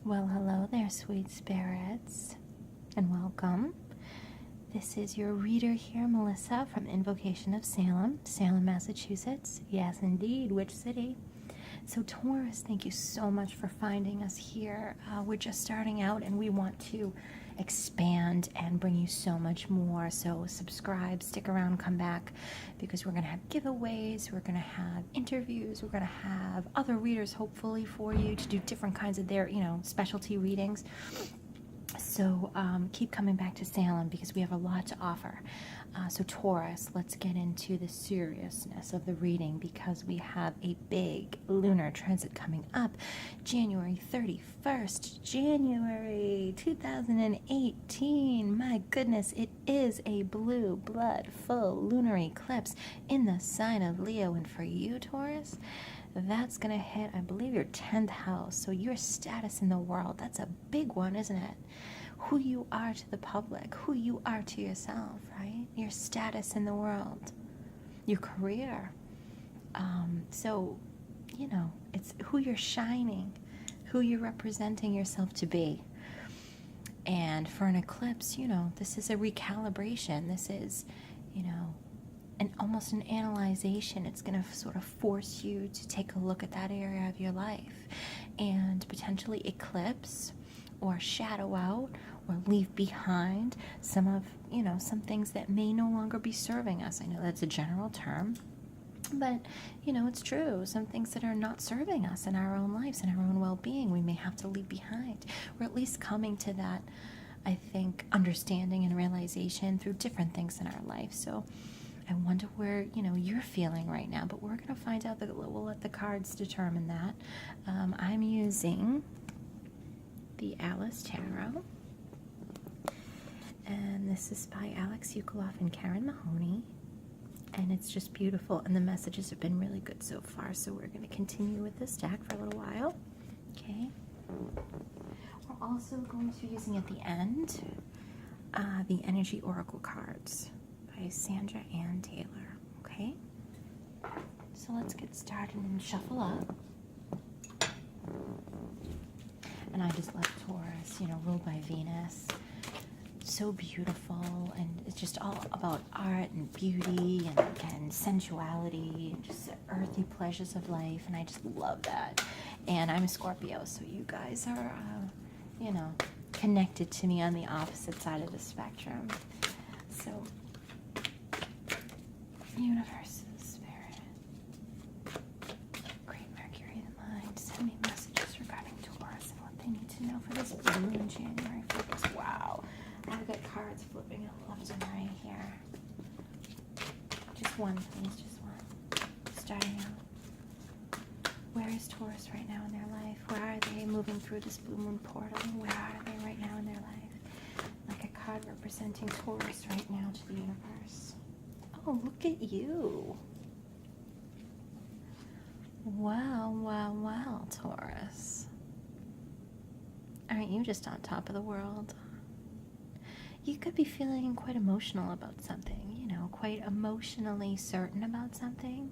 Well, hello there, sweet spirits, and welcome. This is your reader here, Melissa, from Invocation of Salem, Salem, Massachusetts. Yes, indeed. Which city? So, Taurus, thank you so much for finding us here. We're just starting out, and we want to expand and bring you so much more. So, subscribe, stick around, come back, because we're going to have giveaways, we're going to have interviews, we're going to have other readers, hopefully, for you to do different kinds of their, specialty readings. So keep coming back to Salem because we have a lot to offer. So Taurus, let's get into the seriousness of the reading because we have a big lunar transit coming up January 31st, January 2018. My goodness, it is a blue blood full lunar eclipse in the sign of Leo. And for you, Taurus, that's going to hit, I believe, your 10th house. So your status in the world, that's a big one, isn't it? Who you are to the public, who you are to yourself, right? Your status in the world, your career. So, it's who you're shining, who you're representing yourself to be. And for an eclipse, this is a recalibration. This is, almost an analyzation. It's going to sort of force you to take a look at that area of your life and potentially eclipse or shadow out or leave behind some of, some things that may no longer be serving us. I know that's a general term, but, it's true. Some things that are not serving us in our own lives and our own well-being, we may have to leave behind, or at least coming to that, I think, understanding and realization through different things in our life. So I wonder where, you're feeling right now, but we're going to find out. We'll let the cards determine that. I'm using the Alice Tarot, and this is by Alex Ukoloff and Karen Mahoney, and it's just beautiful, and the messages have been really good so far, so we're going to continue with this deck for a little while. Okay. We're also going to be using at the end the Energy Oracle cards by Sandra Ann Taylor. Okay, so let's get started and shuffle up. And I just love Taurus, ruled by Venus. So beautiful, and it's just all about art and beauty and sensuality and just the earthy pleasures of life, and I just love that. And I'm a Scorpio, so you guys are, connected to me on the opposite side of the spectrum. So, universe, spirit, great Mercury in the mind, send me messages regarding Taurus and what they need to know for this blue moon January focus. Wow, I've got cards flipping left and right here. Just one, please, just one. Starting out. Where is Taurus right now in their life? Where are they moving through this blue moon portal? Where are they right now in their life? Like a card representing Taurus right now to the universe. Oh, look at you. Wow, wow, wow, Taurus. Aren't you just on top of the world? You could be feeling quite emotional about something, quite emotionally certain about something.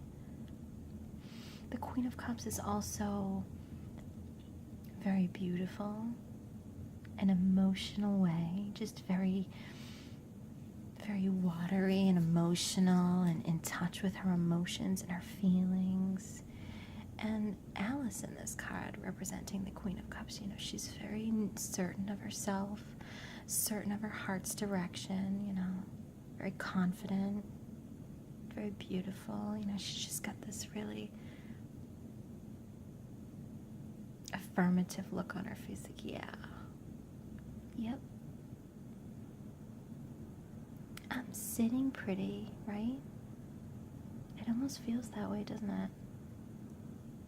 The Queen of Cups is also very beautiful, an emotional way, just very, very watery and emotional and in touch with her emotions and her feelings. And Alice in this card, representing the Queen of Cups, she's very certain of herself, certain of her heart's direction, very confident, very beautiful. She's just got this really affirmative look on her face, like, yeah, yep, I'm sitting pretty, right? It almost feels that way, doesn't it?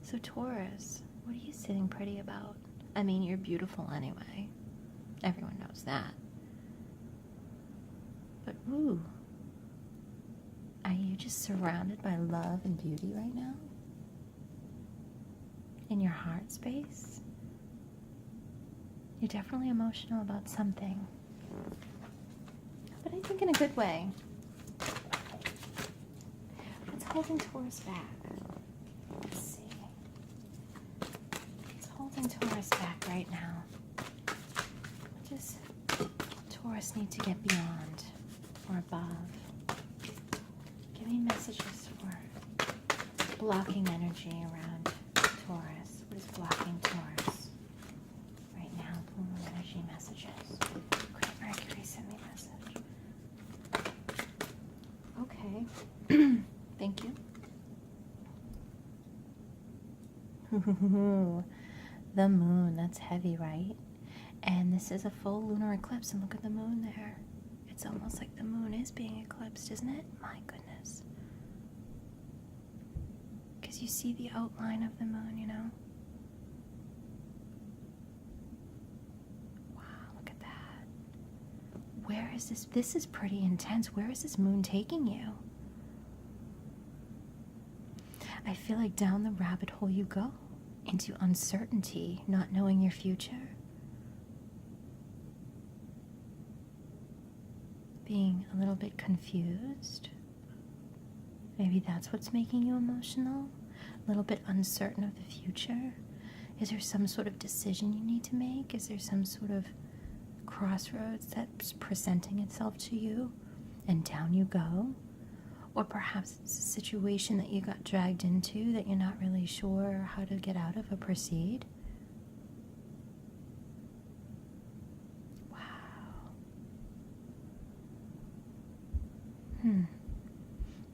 So Taurus, what are you sitting pretty about? I mean, you're beautiful anyway. Everyone knows that. But ooh, are you just surrounded by love and beauty right now? In your heart space? You're definitely emotional about something. But I think in a good way. What's holding Taurus back? Let's see. What's holding holding Taurus back right now? What does Taurus need to get beyond or above? Give me messages for blocking energy around Taurus. What is blocking Taurus right now? Blue moon energy messages. Great Mercury, send me a message. Okay. Thank you. The moon, that's heavy, right? And this is a full lunar eclipse, and look at the moon there. It's almost like the moon is being eclipsed, isn't it? My goodness. Because you see the outline of the moon, you know? Wow, look at that. Where is this? This is pretty intense. Where is this moon taking you? I feel like down the rabbit hole you go, into uncertainty, not knowing your future. Being a little bit confused. Maybe that's what's making you emotional. A little bit uncertain of the future. Is there some sort of decision you need to make? Is there some sort of crossroads that's presenting itself to you? And down you go? Or perhaps it's a situation that you got dragged into that you're not really sure how to get out of or proceed. Wow.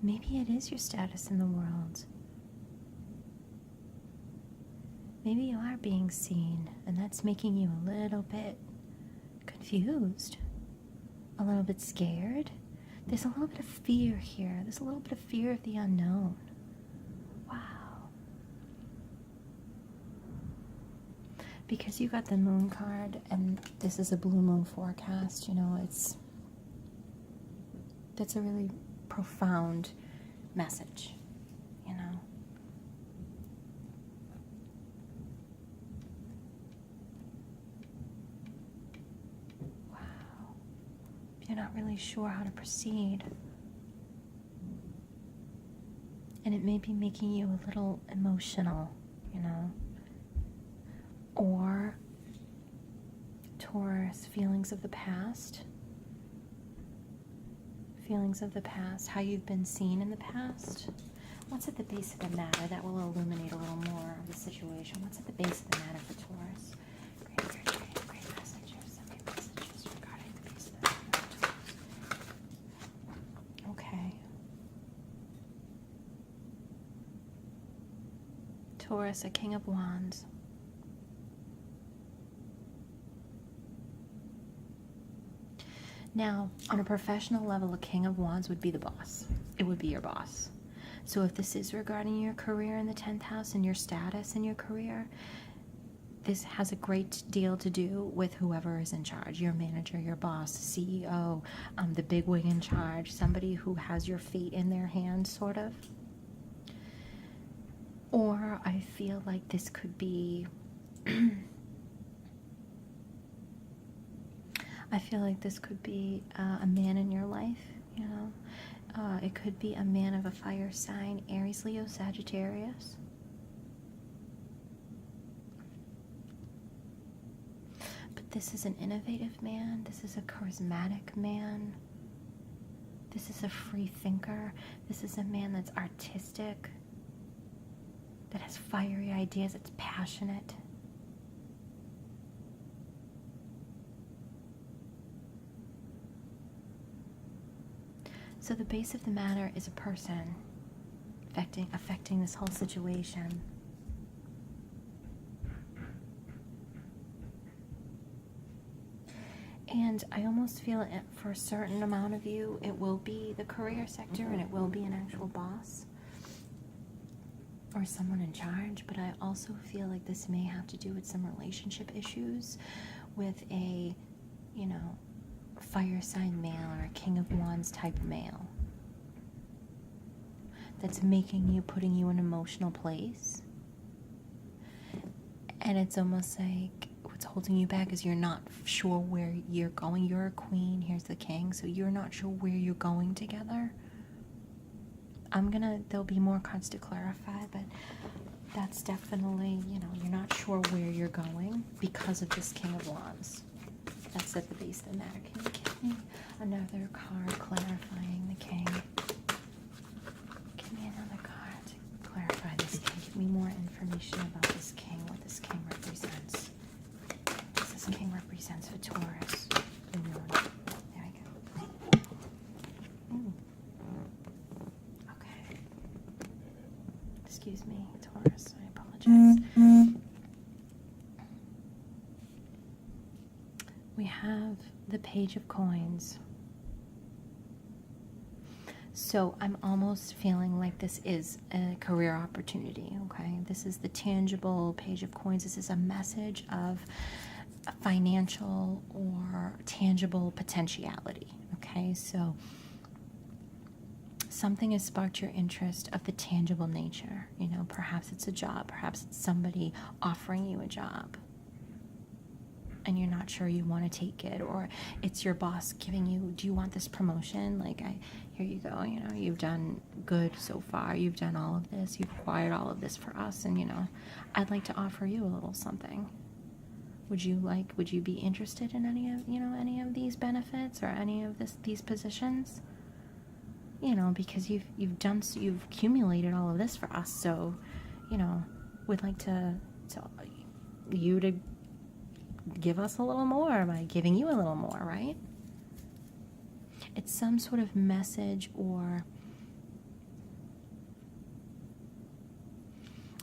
Maybe it is your status in the world. Maybe you are being seen, and that's making you a little bit confused, a little bit scared. There's a little bit of fear here. There's a little bit of fear of the unknown. Wow. Because you got the moon card, and this is a blue moon forecast, you know, that's a really profound message, you know. You're not really sure how to proceed. And it may be making you a little emotional, you know. Or Taurus, feelings of the past. Feelings of the past, how you've been seen in the past. What's at the base of the matter? That will illuminate a little more of the situation. What's at the base of the matter for Taurus? Great messages. Send me messages regarding the base of the matter for Taurus. Okay. Taurus, a King of Wands. Now, on a professional level, a King of Wands would be the boss. It would be your boss. So if this is regarding your career in the 10th house and your status in your career, this has a great deal to do with whoever is in charge, your manager, your boss, CEO, the bigwig in charge, somebody who has your fate in their hands, sort of. Or I feel like this could be... I feel like this could be a man in your life, you know. It could be a man of a fire sign, Aries, Leo, Sagittarius. But this is an innovative man. This is a charismatic man. This is a free thinker. This is a man that's artistic, that has fiery ideas, that's passionate. So the base of the matter is a person affecting this whole situation. And I almost feel it for a certain amount of you, it will be the career sector and it will be an actual boss or someone in charge, but I also feel like this may have to do with some relationship issues with a, you know, fire sign male or a King of Wands type male that's putting you in an emotional place. And it's almost like what's holding you back is you're not sure where you're going. You're a queen, here's the king, so you're not sure where you're going together. there'll be more cards to clarify, but that's definitely, you know, you're not sure where you're going because of this King of Wands. That's at the base of the matter. Can you give me another card clarifying the King? Give me another card to clarify this King. Give me more information about this King, what this King represents. What this King represents for Taurus. There we go. Ooh. Okay. Excuse me, Taurus. I apologize. We have the Page of Coins. So I'm almost feeling like this is a career opportunity, okay? This is the tangible Page of Coins. This is a message of a financial or tangible potentiality, okay? So something has sparked your interest of the tangible nature. You know, perhaps it's a job, perhaps it's somebody offering you a job, and you're not sure you want to take it, or it's your boss giving you, do you want this promotion? Like, here you go, you know, you've done good so far, you've done all of this, you've acquired all of this for us, and, you know, I'd like to offer you a little something. Would you be interested in any of these benefits or any of these positions? You know, because you've accumulated all of this for us, so, you know, we'd like you to give us a little more by giving you a little more, right? It's some sort of message, or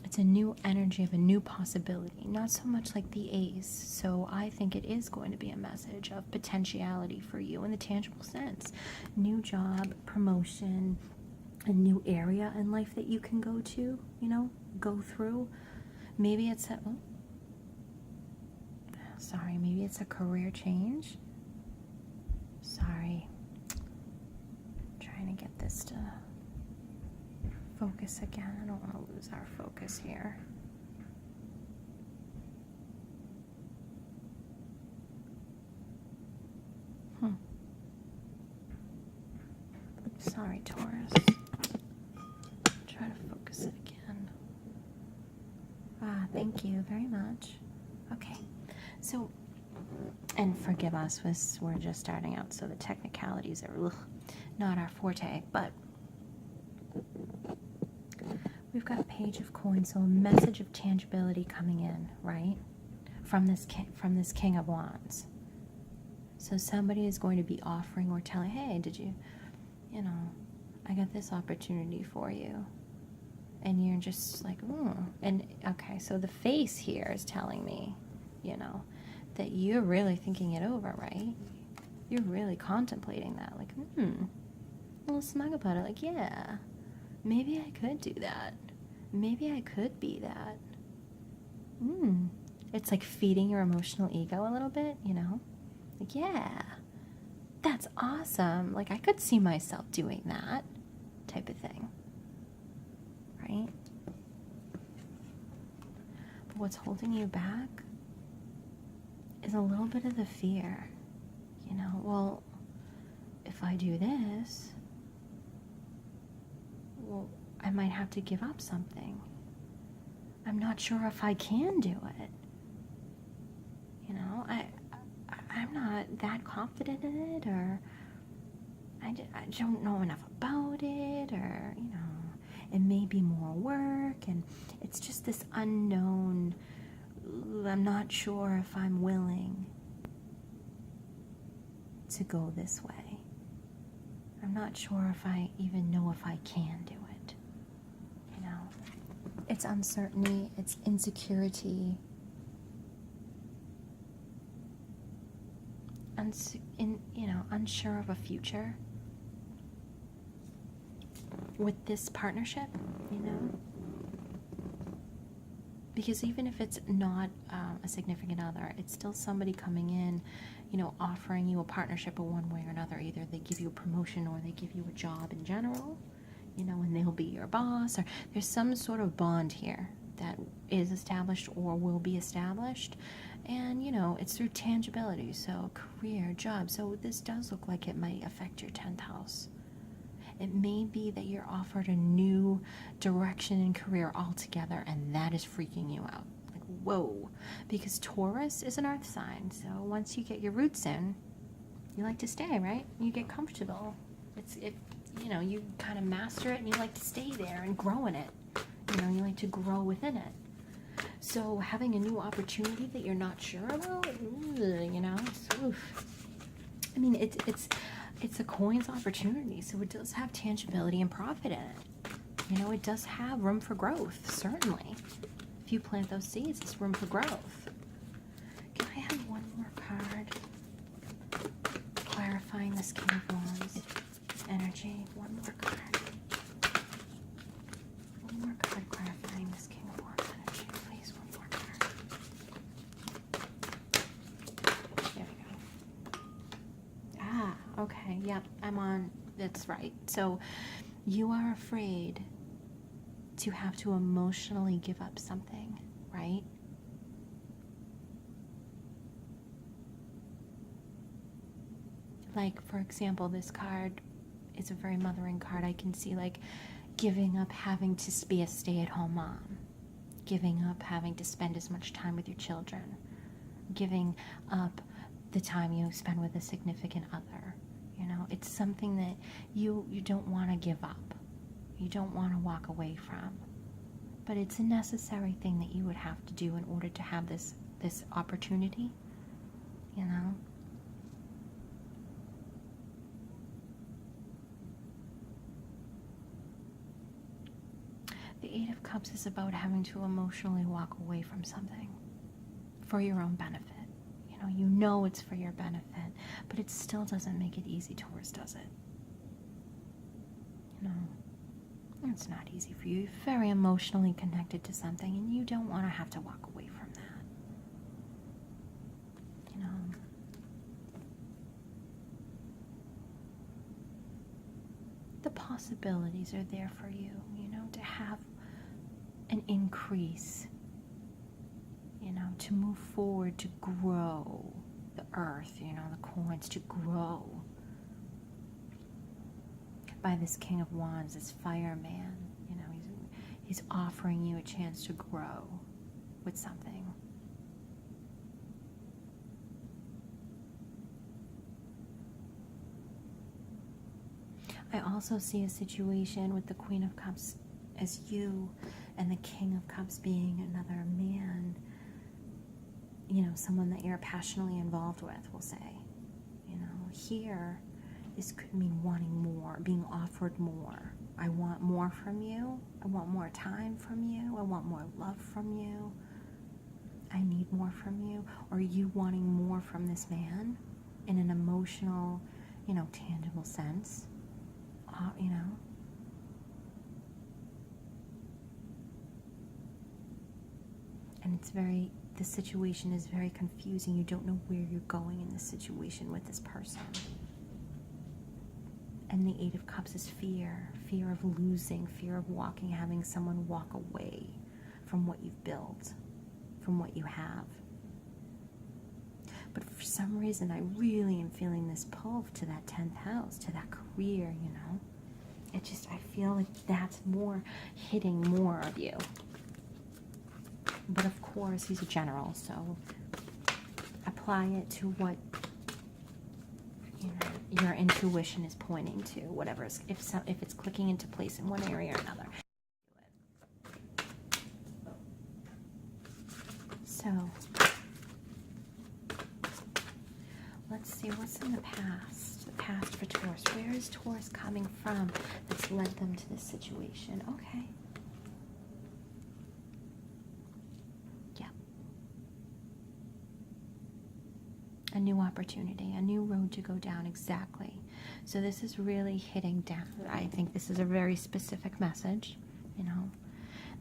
it's a new energy of a new possibility, not so much like the Ace. So I think it is going to be a message of potentiality for you in the tangible sense. New job, promotion, a new area in life that you can go to, you know, go through. Maybe it's maybe it's a career change. Sorry. I'm trying to get this to focus again. I don't want to lose our focus here. Sorry, Taurus. Try to focus it again. Thank you very much. Okay. So, and forgive us, we're just starting out, so the technicalities are not our forte, but we've got a Page of Coins, so a message of tangibility coming in, right? From this King of Wands. So somebody is going to be offering or telling, hey, you know, I got this opportunity for you. And you're just like, and okay, so the face here is telling me, you know, that you're really thinking it over, right? You're really contemplating that, like, a little smug about it, like, yeah, maybe I could do that. Maybe I could be that. It's like feeding your emotional ego a little bit, you know? Like, yeah, that's awesome. Like, I could see myself doing that type of thing, right? But what's holding you back is a little bit of the fear, you know, well, if I do this, well, I might have to give up something. I'm not sure if I can do it. You know, I'm not that confident in it, or I don't know enough about it, or, you know, it may be more work, and it's just this unknown. I'm not sure if I'm willing to go this way. I'm not sure if I even know if I can do it. You know, it's uncertainty, it's insecurity, unsure of a future with this partnership, you know. Because even if it's not a significant other, it's still somebody coming in, you know, offering you a partnership in one way or another. Either they give you a promotion or they give you a job in general, you know, and they'll be your boss, or there's some sort of bond here that is established or will be established. And, you know, it's through tangibility, so career, job. So this does look like it might affect your 10th house. It may be that you're offered a new direction in career altogether, and that is freaking you out. Like, whoa. Because Taurus is an earth sign, so once you get your roots in, you like to stay, right? You get comfortable. You kind of master it, and you like to stay there and grow in it. You like to grow within it. So having a new opportunity that you're not sure about, it's a coin's opportunity, so it does have tangibility and profit in it. It does have room for growth, certainly. If you plant those seeds, it's room for growth. Can I have one more card clarifying this King of Wands energy? One more card. One more card clarifying this King of Wands energy, please. One more card. There we go. Ah, okay. Yep, I'm on. That's right. So you are afraid to have to emotionally give up something, right? Like, for example, this card is a very mothering card. I can see, like, giving up having to be a stay-at-home mom, giving up having to spend as much time with your children, giving up the time you spend with a significant other. It's something that you don't want to give up. You don't want to walk away from. But it's a necessary thing that you would have to do in order to have this opportunity, The Eight of Cups is about having to emotionally walk away from something for your own benefit. It's for your benefit, but it still doesn't make it easy. Taurus, does it? It's not easy for you. You're very emotionally connected to something, and you don't want to have to walk away from that. The possibilities are there for you, to have an increase, to move forward, to grow the earth, the coins, to grow. By this King of Wands, this fireman, he's offering you a chance to grow with something. I also see a situation with the Queen of Cups as you and the King of Cups being another man, someone that you're passionately involved with, we'll say. Here, this could mean wanting more, being offered more. I want more from you. I want more time from you. I want more love from you. I need more from you. Or you wanting more from this man in an emotional, tangible sense. And the situation is very confusing. You don't know where you're going in this situation with this person. And the Eight of Cups is fear of losing, fear of having someone walk away from what you've built, from what you have. But for some reason, I really am feeling this pull to that 10th house, to that career, I feel like that's hitting more of you. But of course, he's a general, so apply it to what your intuition is pointing to, whatever. If it's clicking into place in one area or another. So let's see what's in the past. The past for Taurus. Where is Taurus coming from that's led them to this situation? Okay. A new opportunity, a new road to go down, exactly. So this is really hitting down. I think this is a very specific message,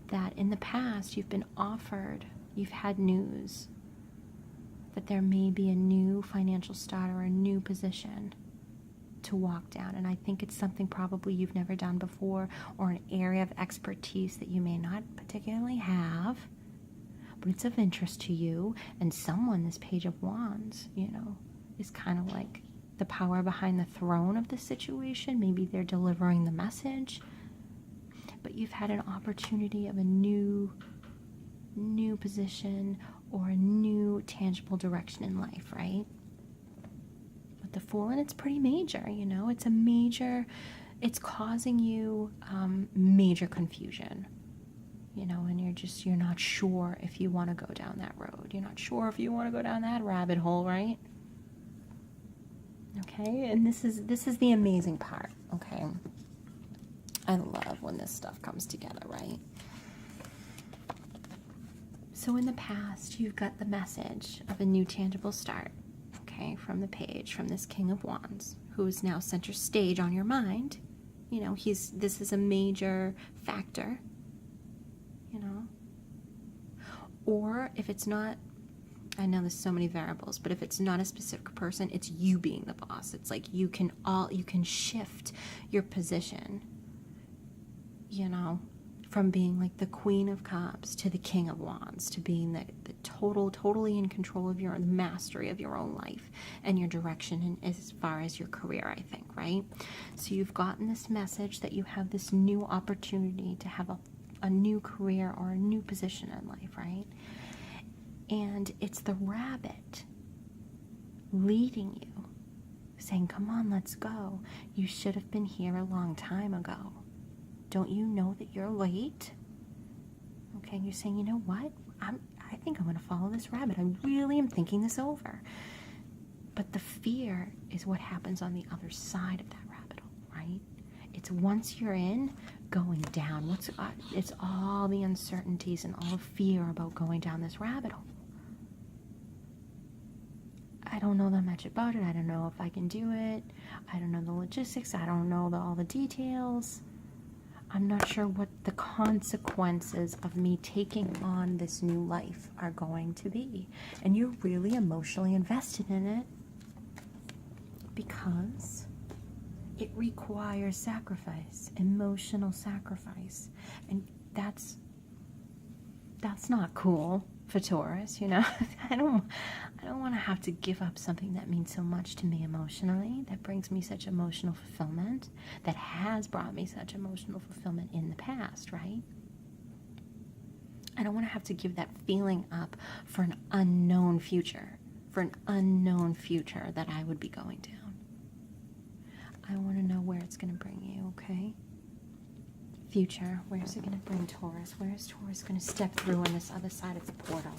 that in the past you've been offered, you've had news that there may be a new financial start or a new position to walk down. And I think it's something probably you've never done before, or an area of expertise that you may not particularly have, but it's of interest to you. And someone, this Page of Wands, is kind of like the power behind the throne of the situation. Maybe they're delivering the message. But you've had an opportunity of a new position or a new tangible direction in life, right? With the Fool, and it's pretty major, you know, it's causing you major confusion, you know, and you're not sure if you want to go down that road. You're not sure if you want to go down that rabbit hole, right? Okay, and this is the amazing part, okay? I love when this stuff comes together, right? So in the past, you've got the message of a new tangible start, okay, from the page, from this King of Wands, who is now center stage on your mind. You know, this is a major factor, you know. Or if it's not, I know there's so many variables, but if it's not a specific person, it's you being the boss. It's like you can shift your position, you know, from being like the Queen of Cups to the King of Wands, to being the totally in control of the mastery of your own life and your direction, and as far as your career, I think, right? So you've gotten this message that you have this new opportunity to have a new career or a new position in life, right? And it's the rabbit leading you, saying, come on, let's go. You should have been here a long time ago. Don't you know that you're late? Okay, you're saying, you know what? I think I'm going to follow this rabbit. I really am thinking this over. But the fear is what happens on the other side of that rabbit hole, right? It's once you're in, going down. It's all the uncertainties and all the fear about going down this rabbit hole. I don't know that much about it. I don't know if I can do it. I don't know the logistics. I don't know all the details. I'm not sure what the consequences of me taking on this new life are going to be. And you're really emotionally invested in it because it requires sacrifice, emotional sacrifice. And that's not cool for Taurus, you know. I don't want to have to give up something that means so much to me emotionally, that brings me such emotional fulfillment, that has brought me such emotional fulfillment in the past, right? I don't want to have to give that feeling up for an unknown future, that I would be going down. I want to know where it's going to bring you, okay? Future, where's it going to bring Taurus? Where is Taurus going to step through on this other side of the portal?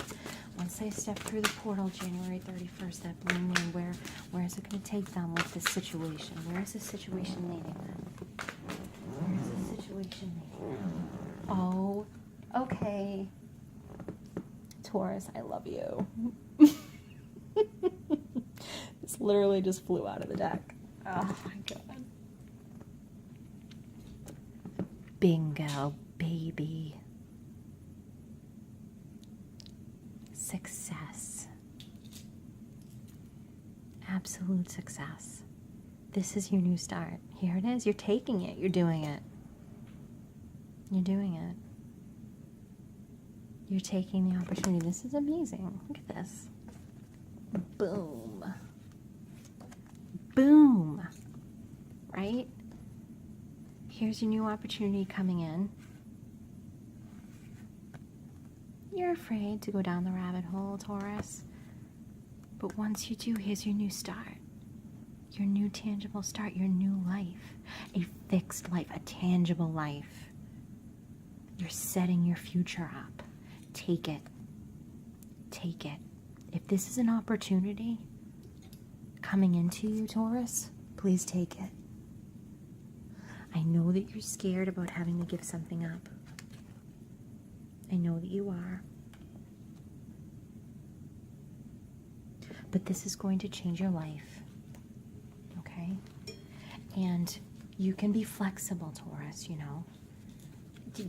Once they step through the portal, January 31st, that blue moon, where is it going to take them with this situation? Where is this situation leading them? Where is this situation leading them? Oh, okay. Taurus, I love you. This literally just flew out of the deck. Oh my God. Bingo, baby. Success. Absolute success. This is your new start. Here it is. You're taking it. You're doing it. You're doing it. You're taking the opportunity. This is amazing. Look at this. Boom. Boom. Right? Here's your new opportunity coming in. You're afraid to go down the rabbit hole, Taurus. But once you do, here's your new start. Your new tangible start, your new life. A fixed life, a tangible life. You're setting your future up. Take it. Take it. If this is an opportunity coming into you, Taurus, please take it. I know that you're scared about having to give something up. I know that you are. But this is going to change your life. Okay? And you can be flexible, Taurus, you know.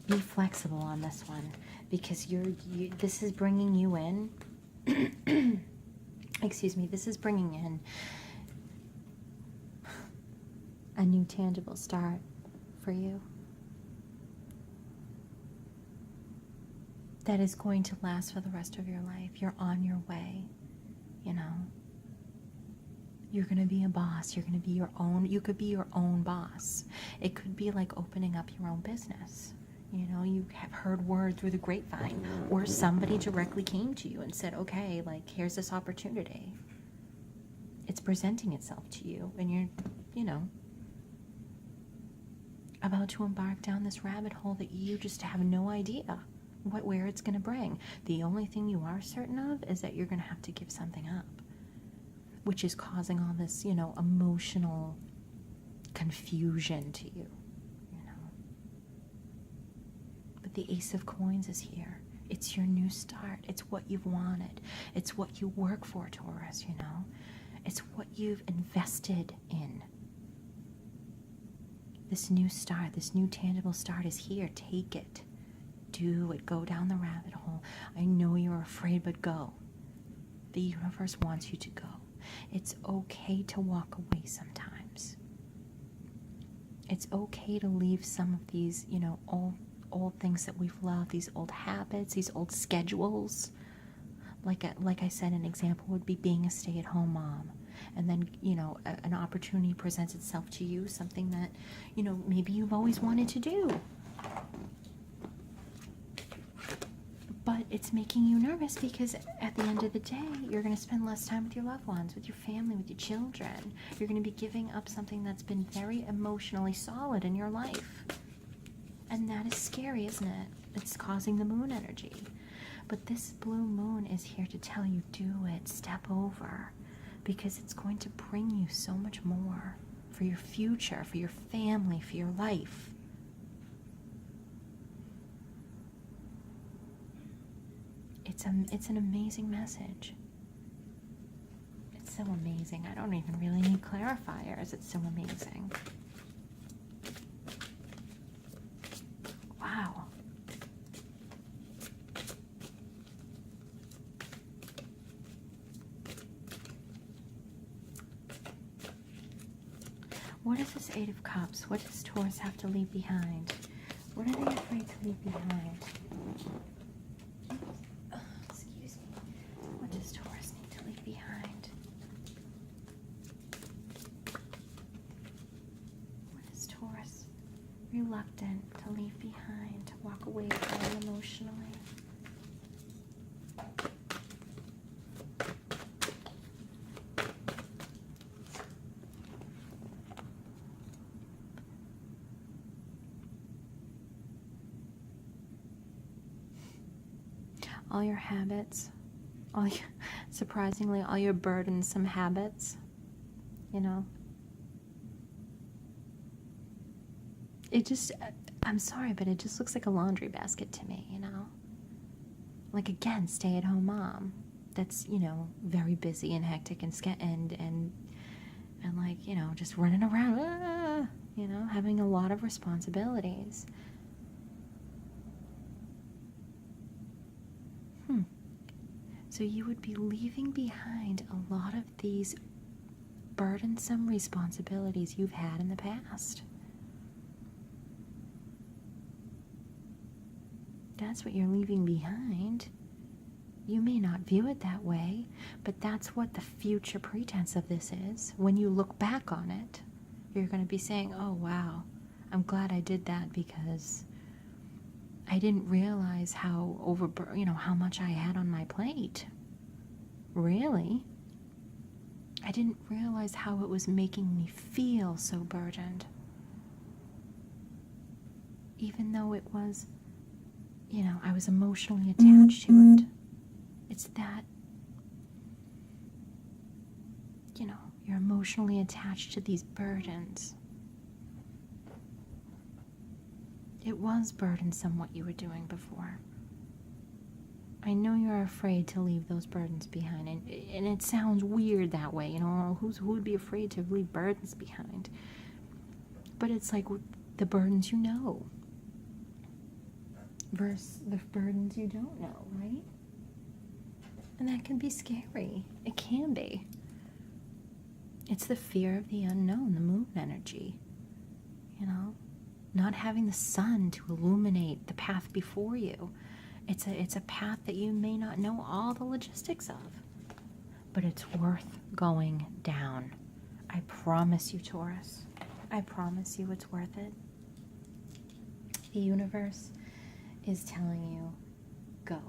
Be flexible on this one because this is bringing you in. Excuse me, this is bringing in a new tangible start for you that is going to last for the rest of your life. You're on your way, you know. You're going to be a boss. You're going to be your own. You could be your own boss. It could be like opening up your own business. You know, you have heard word through the grapevine, or somebody directly came to you and said, okay, like, here's this opportunity. It's presenting itself to you, and you're, you know, about to embark down this rabbit hole that you just have no idea where it's going to bring. The only thing you are certain of is that you're going to have to give something up, which is causing all this, you know, emotional confusion to you, you know. But the Ace of Coins is here. It's your new start. It's what you've wanted. It's what you work for, Taurus, you know. It's what you've invested in. This new start, this new tangible start is here. Take it. Do it. Go down the rabbit hole. I know you're afraid, but go. The universe wants you to go. It's okay to walk away sometimes. It's okay to leave some of these, you know, old things that we've loved, these old habits, these old schedules. Like I said, an example would be being a stay-at-home mom. And then, you know, an opportunity presents itself to you, something that, you know, maybe you've always wanted to do. But it's making you nervous because at the end of the day, you're going to spend less time with your loved ones, with your family, with your children. You're going to be giving up something that's been very emotionally solid in your life. And that is scary, isn't it? It's causing the moon energy. But this blue moon is here to tell you, do it, step over. Because it's going to bring you so much more for your future, for your family, for your life. It's an amazing message. It's so amazing. I don't even really need clarifiers. It's so amazing. Wow. What is this Eight of Cups? What does Taurus have to leave behind? What are they afraid to leave behind? Excuse me. What does Taurus need to leave behind? What is Taurus reluctant to leave behind, to walk away from emotionally? All your habits, surprisingly, all your burdensome habits, you know. It just, I'm sorry, but it just looks like a laundry basket to me, you know. Like, again, stay-at-home mom that's, you know, very busy and hectic and like, you know, just running around, you know, having a lot of responsibilities. So you would be leaving behind a lot of these burdensome responsibilities you've had in the past. That's what you're leaving behind. You may not view it that way, but that's what the future pretense of this is. When you look back on it, you're going to be saying, oh, wow, I'm glad I did that because I didn't realize how how much I had on my plate. Really? I didn't realize how it was making me feel so burdened. Even though it was, you know, I was emotionally attached to it. It's that, you know, you're emotionally attached to these burdens. It was burdensome what you were doing before. I know you're afraid to leave those burdens behind, and it sounds weird that way, you know, who would be afraid to leave burdens behind? But it's like the burdens you know versus the burdens you don't know, right? And that can be scary. It can be. It's the fear of the unknown, the moon energy, you know? Not having the sun to illuminate the path before you. It's a path that you may not know all the logistics of, but it's worth going down. I promise you, Taurus. I promise you it's worth it. The universe is telling you, go.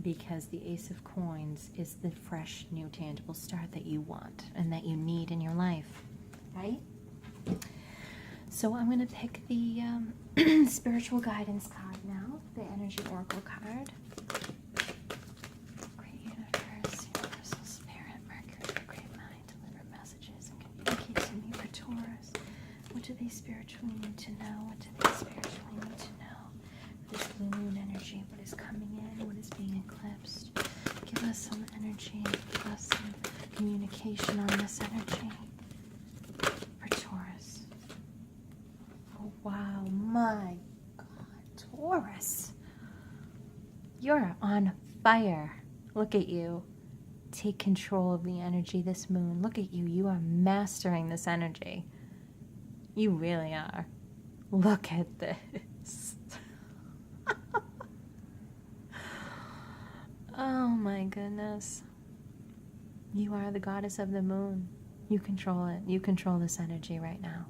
Because the Ace of Coins is the fresh, new, tangible start that you want and that you need in your life, right? So I'm going to pick the spiritual guidance card now, the energy oracle card. Great universe, universal spirit, Mercury, great mind, deliver messages and communicate to me for Taurus. What do they spiritually need to know? What do they spiritually need to know? This blue moon energy, what is coming in, what is being eclipsed. Give us some energy, give us some communication on this energy for Taurus. Oh, wow, my God, Taurus. You're on fire. Look at you. Take control of the energy this moon. Look at you. You are mastering this energy. You really are. Look at this. Oh my goodness. You are the goddess of the moon. You control it. You control this energy right now.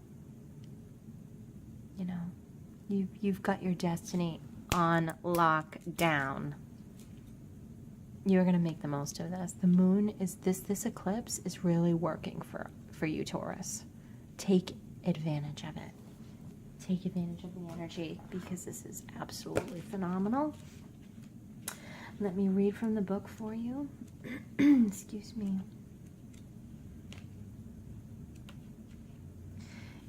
You know, you've got your destiny on lockdown. You're going to make the most of this. The moon is this eclipse is really working for you, Taurus. Take advantage of it. Take advantage of the energy because this is absolutely phenomenal. Let me read from the book for you. Excuse me.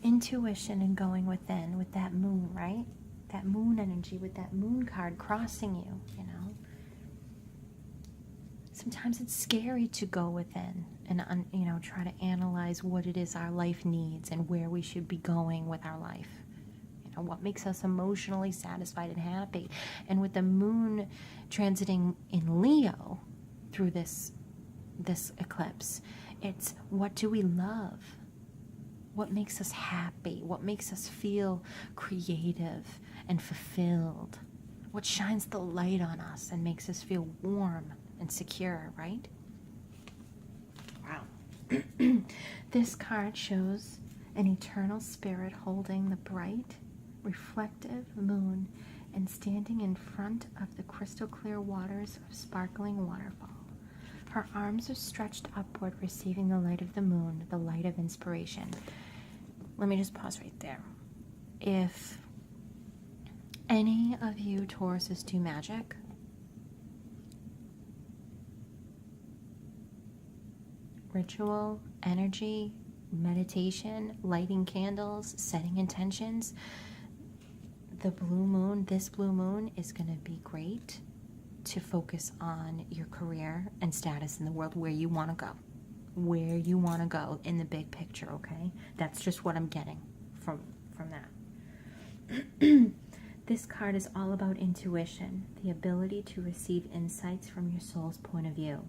Intuition and going within with that moon, right? That moon energy with that moon card crossing you, you know. Sometimes it's scary to go within and, you know, try to analyze what it is our life needs and where we should be going with our life. You know, what makes us emotionally satisfied and happy. And with the moon transiting in Leo through this eclipse, it's what do we love? What makes us happy? What makes us feel creative and fulfilled? What shines the light on us and makes us feel warm and secure, right? Wow. This card shows an eternal spirit holding the bright, reflective moon and standing in front of the crystal clear waters of sparkling waterfall. Her arms are stretched upward, receiving the light of the moon, the light of inspiration. Let me just pause right there. If any of you Tauruses do magic, ritual, energy, meditation, lighting candles, setting intentions, the blue moon, this blue moon is going to be great to focus on your career and status in the world, where you want to go. Where you want to go in the big picture, okay? That's just what I'm getting from that. This card is all about intuition, the ability to receive insights from your soul's point of view.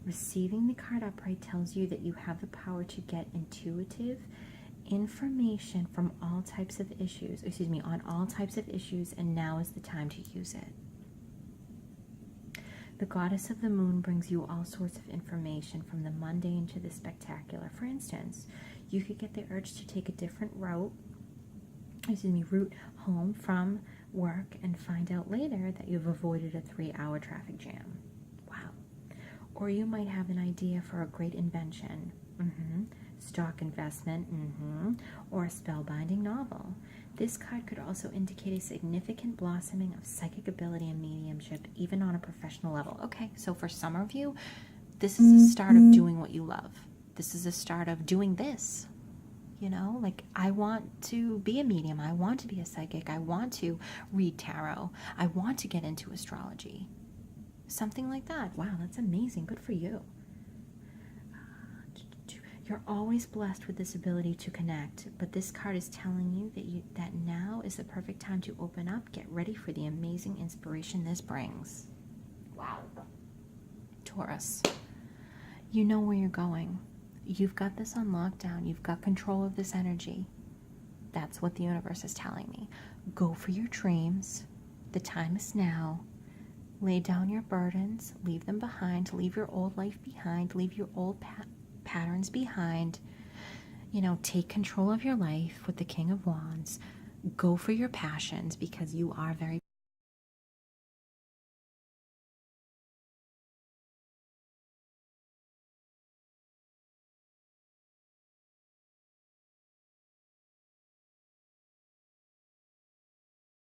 Receiving the card upright tells you that you have the power to get intuitive information from all types of issues, on all types of issues, and now is the time to use it. The goddess of the moon brings you all sorts of information, from the mundane to the spectacular. For instance, you could get the urge to take a different route home from work and find out later that you've avoided a 3-hour traffic jam. Wow. Or you might have an idea for a great invention, stock investment, or a spellbinding novel. This card could also indicate a significant blossoming of psychic ability and mediumship, even on a professional level. Okay, so for some of you, this is a start of doing what you love. This is a start of doing this. You know, like, I want to be a medium. I want to be a psychic. I want to read tarot. I want to get into astrology. Something like that. Wow, that's amazing. Good for you. You're always blessed with this ability to connect, but this card is telling you that now is the perfect time to open up. Get ready for the amazing inspiration this brings. Wow. Taurus, you know where you're going. You've got this on lockdown. You've got control of this energy. That's what the universe is telling me. Go for your dreams. The time is now. Lay down your burdens. Leave them behind. Leave your old life behind. Leave your old patterns behind. You know, take control of your life with the King of Wands. Go for your passions because you are very